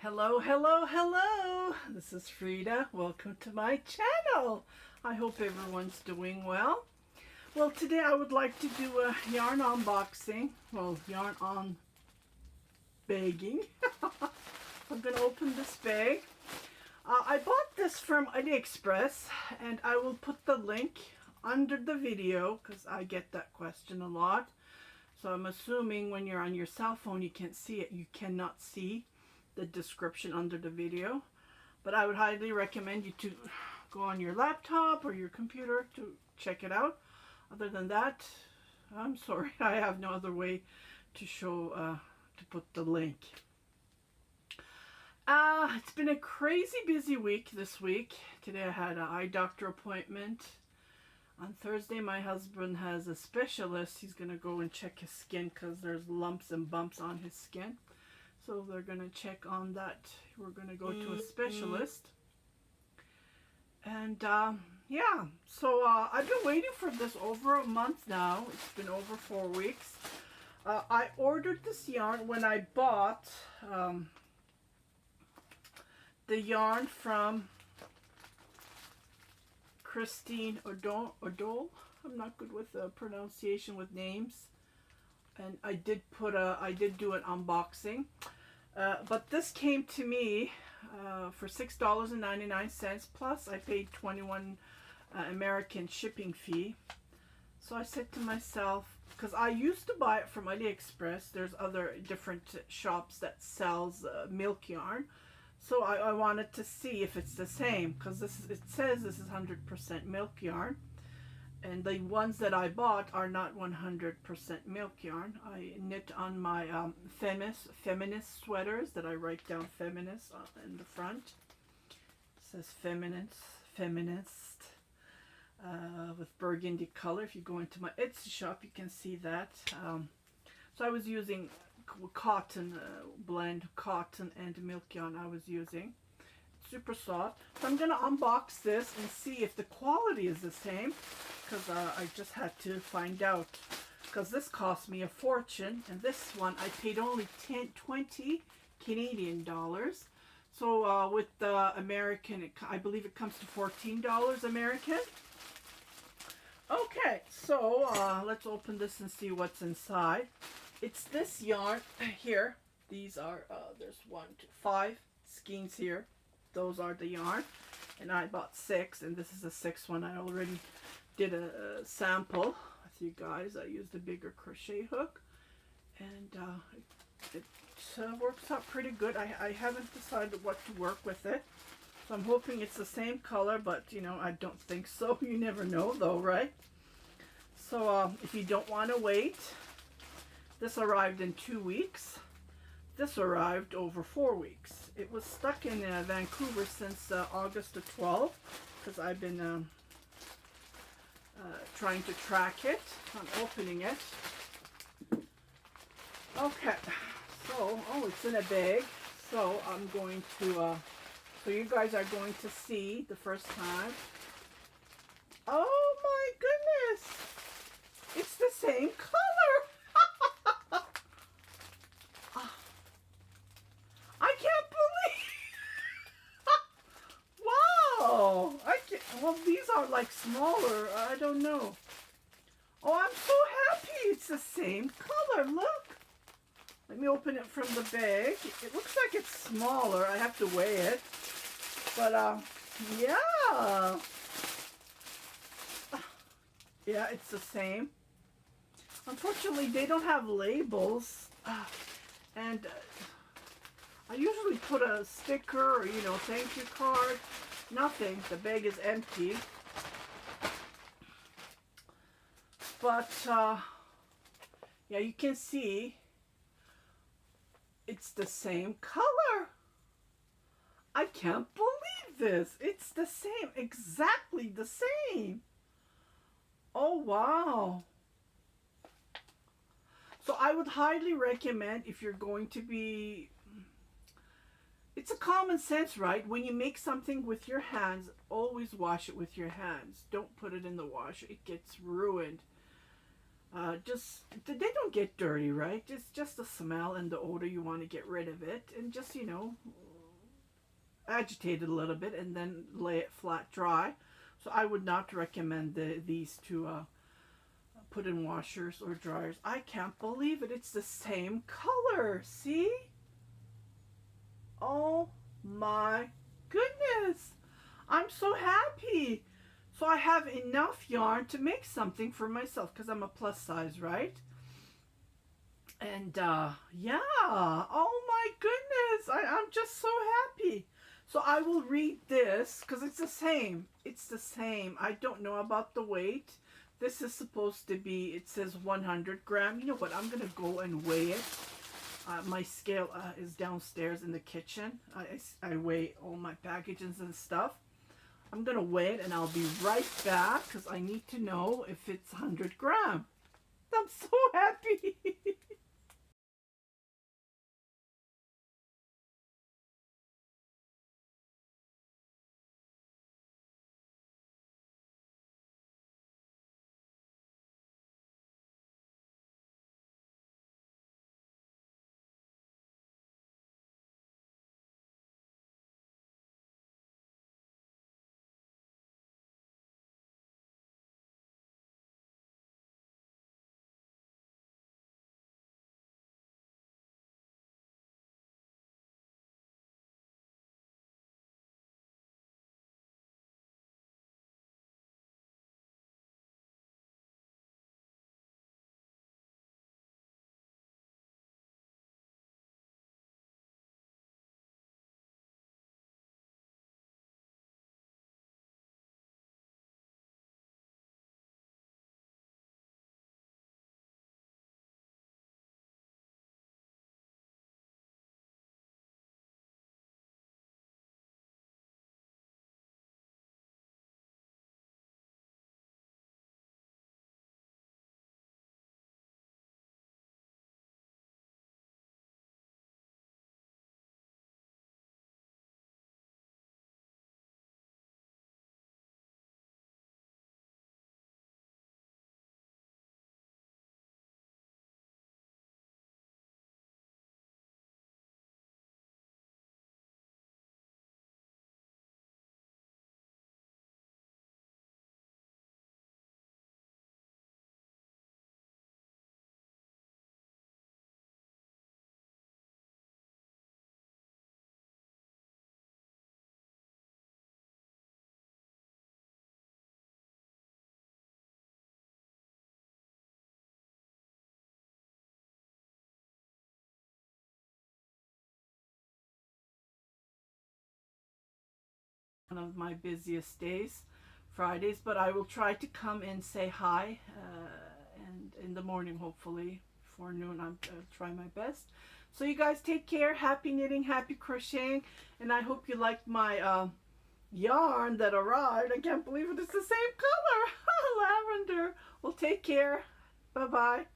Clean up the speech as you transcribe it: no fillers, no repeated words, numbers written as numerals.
Hello, hello, hello. This is Frida. Welcome to my channel. I hope everyone's doing well. Well, today I would like to do a yarn unboxing. Well, yarn on bagging. I'm going to open this bag. I bought this from AliExpress and I will put the link under the video because I get that question a lot. So I'm assuming when you're on your cell phone you can't see it. You cannot see the description under the video, but I would highly recommend you to go on your laptop or your computer to check it out. Other than that, I'm sorry, I have no other way to show to put the link. It's been a crazy busy week this week. Today I had an eye doctor appointment. On Thursday my husband has a specialist. He's gonna go and check his skin because there's lumps and bumps on his skin. So they're going to check on that. We're going to go to a specialist. And yeah, so I've been waiting for this over a month now. It's been over 4 weeks. I ordered this yarn when I bought the yarn from Christine O'Dole. I'm not good with the pronunciation with names. And I did do an unboxing. But this came to me for $6.99 plus I paid 21 American shipping fee. So I said to myself, because I used to buy it from AliExpress, there's other different shops that sells milk yarn. So I wanted to see if it's the same, because it says this is 100% milk yarn. And the ones that I bought are not 100% milk yarn. I knit on my feminist sweaters that I write down feminist in the front. It says feminist with burgundy color. If you go into my Etsy shop, you can see that. So I was using cotton, blend cotton and milk yarn I was using. Super soft. So I'm going to unbox this and see if the quality is the same, because I just had to find out, because this cost me a fortune, and this one I paid only 20 Canadian dollars. So with the American, I believe it comes to $14 American. Okay, so let's open this and see what's inside. It's this yarn here. These are there's 1, 2, 5 skeins here. Those are the yarn, and I bought 6, and this is the 6th one. I already did a sample with you guys. I used a bigger crochet hook, and it works out pretty good. I haven't decided what to work with it, so I'm hoping it's the same color, but you know, I don't think so. You never know though, right? So if you don't want to wait, this arrived in 2 weeks. This arrived over 4 weeks. It was stuck in Vancouver since August of 12, because I've been trying to track it. I'm opening it. Okay, so, oh, it's in a bag. So I'm going to, so you guys are going to see the first time. Oh my goodness! It's the same color! I can't believe. Wow! Well, these are like smaller. I don't know. Oh, I'm so happy. It's the same color. Look. Let me open it from the bag. It looks like it's smaller. I have to weigh it. But yeah. Yeah, it's the same. Unfortunately, they don't have labels. And I usually put a sticker or, you know, thank you card. Nothing. The bag is empty. But, yeah, you can see it's the same color. I can't believe this. It's the same. Exactly the same. Oh, wow. So I would highly recommend, if you're going to be, it's a common sense, right? When you make something with your hands, always wash it with your hands. Don't put it in the washer. It gets ruined. They don't get dirty, right? It's just the smell and the odor. You want to get rid of it. And just, you know, agitate it a little bit and then lay it flat dry. So I would not recommend these to put in washers or dryers. I can't believe it. It's the same color. See? Oh my goodness. I'm so happy. So I have enough yarn to make something for myself because I'm a plus size, right? And yeah, oh my goodness, I'm just so happy. So I will read this because it's the same. It's the same. I don't know about the weight. This is supposed to be, it says 100 gram. You know what? I'm going to go and weigh it. My scale is downstairs in the kitchen. I weigh all my packages and stuff. I'm going to weigh it and I'll be right back because I need to know if it's 100 gram. I'm so happy. One of my busiest days, Fridays, but I will try to come and say hi and in the morning, hopefully before noon. I'll try my best. So you guys take care. Happy knitting, happy crocheting, and I hope you liked my yarn that arrived. I can't believe it. It's the same color. Lavender. Well, take care. Bye bye.